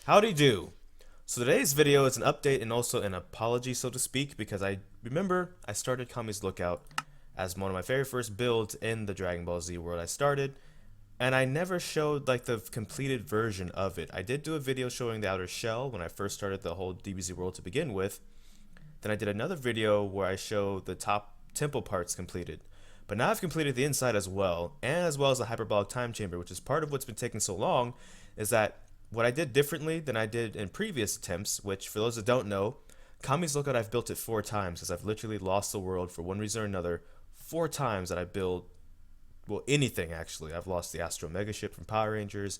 Howdy do. So today's video is an update and also an apology, so to speak, because I remember I started Kami's Lookout as one of my very first builds in the Dragon Ball Z world I started, and I never showed like the completed version of it. I did do a video showing the outer shell when I first started the whole DBZ world to begin with. Then I did another video where I show the top temple parts completed. But now I've completed the inside as well, and as well as the hyperbolic time chamber, which is part of what's been taking so long, is that what I did differently than I did in previous attempts, which for those that don't know, Kami's Lookout I've built it 4 times, because I've literally lost the world for one reason or another 4 times that I build, well, anything actually. I've lost the Astro Mega Ship from Power Rangers,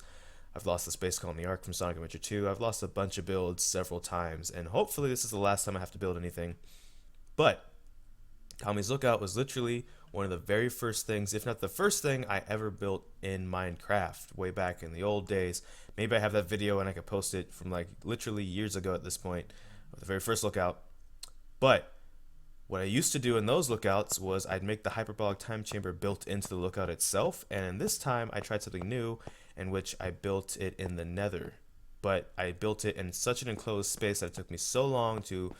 I've lost the Space Colony Arc from Sonic Adventure 2, I've lost a bunch of builds several times, and hopefully this is the last time I have to build anything. But Kami's Lookout was literally one of the very first things, if not the first thing I ever built in Minecraft way back in the old days. Maybe I have that video and I could post it from like literally years ago at this point of the very first lookout. But what I used to do in those lookouts was I'd make the hyperbolic time chamber built into the lookout itself, and in this time I tried something new in which I built it in the nether. But I built it in such an enclosed space that it took me so long to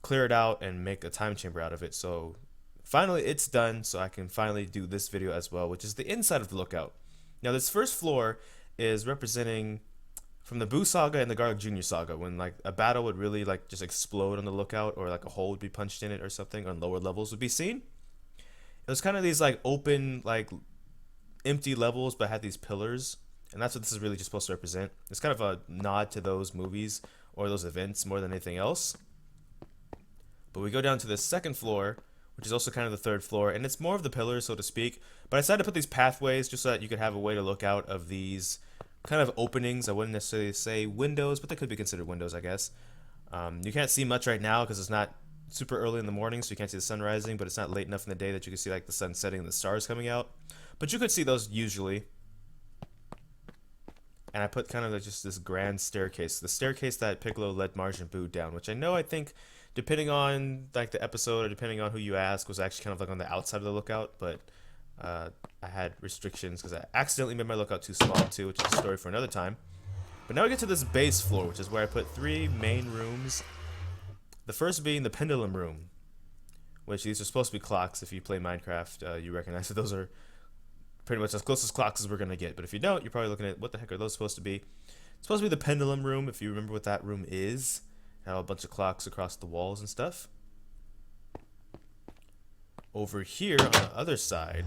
clear it out and make a time chamber out of it. So finally it's done, so I can finally do this video as well, which is the inside of the lookout. Now this first floor is representing from the Boo Saga and the Garlic Jr. Saga, when like a battle would really like just explode on the lookout, or like a hole would be punched in it or something on lower levels would be seen. It was kind of these like open, like empty levels, but had these pillars, and that's what this is really just supposed to represent. It's kind of a nod to those movies or those events more than anything else. But we go down to the second floor, which is also kind of the third floor, and it's more of the pillars, so to speak. But I decided to put these pathways just so that you could have a way to look out of these kind of openings. I wouldn't necessarily say windows, but they could be considered windows, I guess. You can't see much right now because it's not super early in the morning, so you can't see the sun rising, but it's not late enough in the day that you can see like the sun setting and the stars coming out. But you could see those usually. And I put kind of just this grand staircase, the staircase that Piccolo led Majin Buu down, which I think, depending on like the episode or depending on who you ask, was actually kind of like on the outside of the lookout. But I had restrictions because I accidentally made my lookout too small too, which is a story for another time. But now we get to this base floor, which is where I put 3 main rooms. The first being the Pendulum Room, which these are supposed to be clocks. If you play Minecraft, you recognize that those are pretty much as close as clocks as we're going to get. But if you don't, you're probably looking at, what the heck are those supposed to be? It's supposed to be the Pendulum Room, if you remember what that room is. It had a bunch of clocks across the walls and stuff. Over here on the other side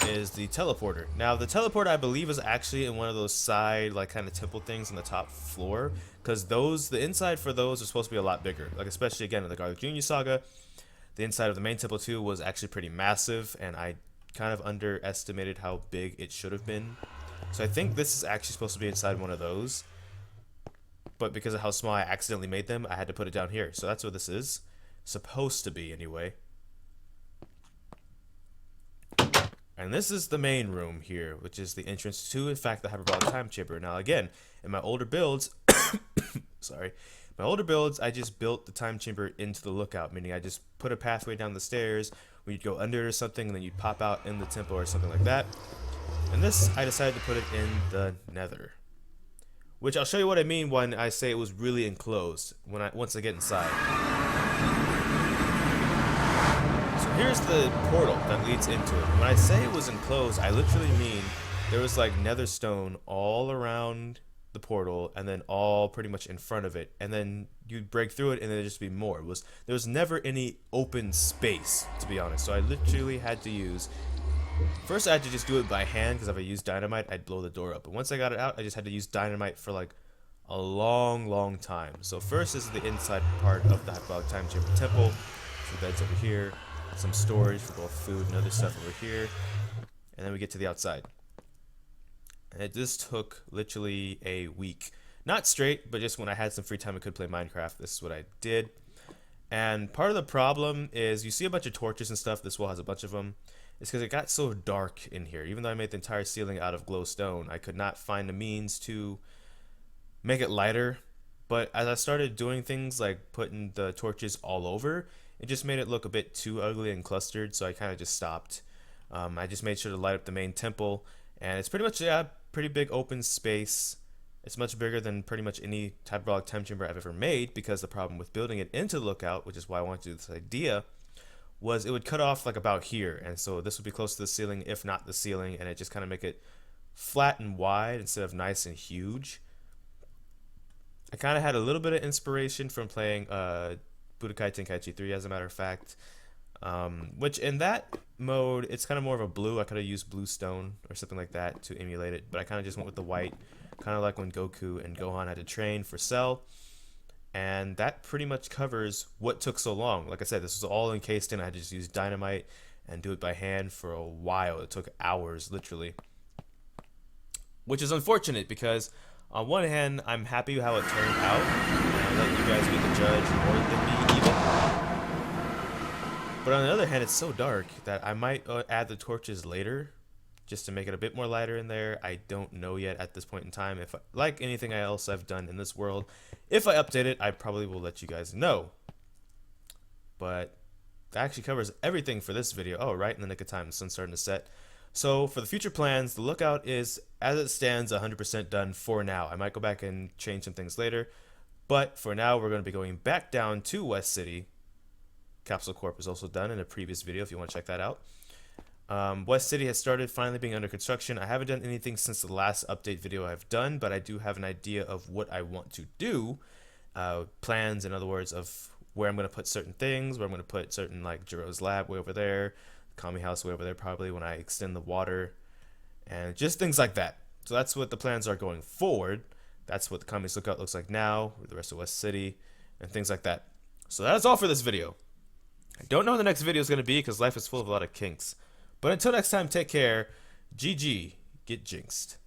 is the teleporter. Now the teleporter, I believe, is actually in one of those side like kind of temple things on the top floor, because the inside for those are supposed to be a lot bigger. Like especially again in the Garlic Jr. Saga, the inside of the main temple 2 was actually pretty massive, and I kind of underestimated how big it should have been. So I think this is actually supposed to be inside one of those, but because of how small I accidentally made them, I had to put it down here. So that's what this is supposed to be anyway. And this is the main room here, which is the entrance to, in fact, the hyperbolic time chamber. Now again, in my older builds, I just built the time chamber into the lookout, meaning I just put a pathway down the stairs where you'd go under it or something, and then you'd pop out in the temple or something like that. And this, I decided to put it in the nether, which I'll show you what I mean when I say it was really enclosed once I get inside. So here's the portal that leads into it. When I say it was enclosed, I literally mean there was like nether stone all around the portal, and then all pretty much in front of it, and then you'd break through it and then there'd just be more. There was never any open space, to be honest. So I literally had to use, first I had to just do it by hand, because if I used dynamite I'd blow the door up, but once I got it out I just had to use dynamite for like a long time. So first, this is the inside part of the hyperbolic time chamber temple. Some beds over here, some storage for both food and other stuff over here, and then we get to the outside. And this took literally a week. Not straight, but just when I had some free time I could play Minecraft, this is what I did. And part of the problem is you see a bunch of torches and stuff, this wall has a bunch of them. It's because it got so dark in here. Even though I made the entire ceiling out of glowstone, I could not find a means to make it lighter. But as I started doing things like putting the torches all over, it just made it look a bit too ugly and clustered, so I kind of just stopped. I just made sure to light up the main temple, and it's pretty much, yeah, pretty big open space. It's much bigger than pretty much any hyperbolic time chamber I've ever made, because the problem with building it into the lookout, which is why I wanted to do this idea, was it would cut off like about here, and so this would be close to the ceiling, if not the ceiling, and it just kind of make it flat and wide instead of nice and huge. I kind of had a little bit of inspiration from playing Budokai Tenkaichi 3, as a matter of fact, which in that mode, it's kind of more of a blue. I could have used blue stone or something like that to emulate it, but I kind of just went with the white, kind of like when Goku and Gohan had to train for Cell. And that pretty much covers what took so long. Like I said, this was all encased in. I had to just use dynamite and do it by hand for a while. It took hours, literally. Which is unfortunate, because on one hand, I'm happy how it turned out. And I let you guys be the judge more than me even. But on the other hand, it's so dark that I might add the torches later, just to make it a bit more lighter in there. I don't know yet at this point in time. If like anything else I've done in this world, if I update it, I probably will let you guys know. But that actually covers everything for this video. Oh, right in the nick of time, the sun's starting to set. So for the future plans, the lookout is, as it stands, 100% done for now. I might go back and change some things later, but for now, we're going to be going back down to West City. Capsule Corp is also done in a previous video if you want to check that out. West City has started finally being under construction. I haven't done anything since the last update video I've done, but I do have an idea of what I want to do. Plans, in other words, of where I'm going to put certain things, where I'm going to put certain, like Jiro's lab way over there, Kami house way over there probably when I extend the water, and just things like that. So that's what the plans are going forward. That's what the Kami's lookout looks like now, with the rest of West City, and things like that. So that's all for this video. I don't know what the next video is going to be, because life is full of a lot of kinks. But until next time, take care. GG. Get jinxed.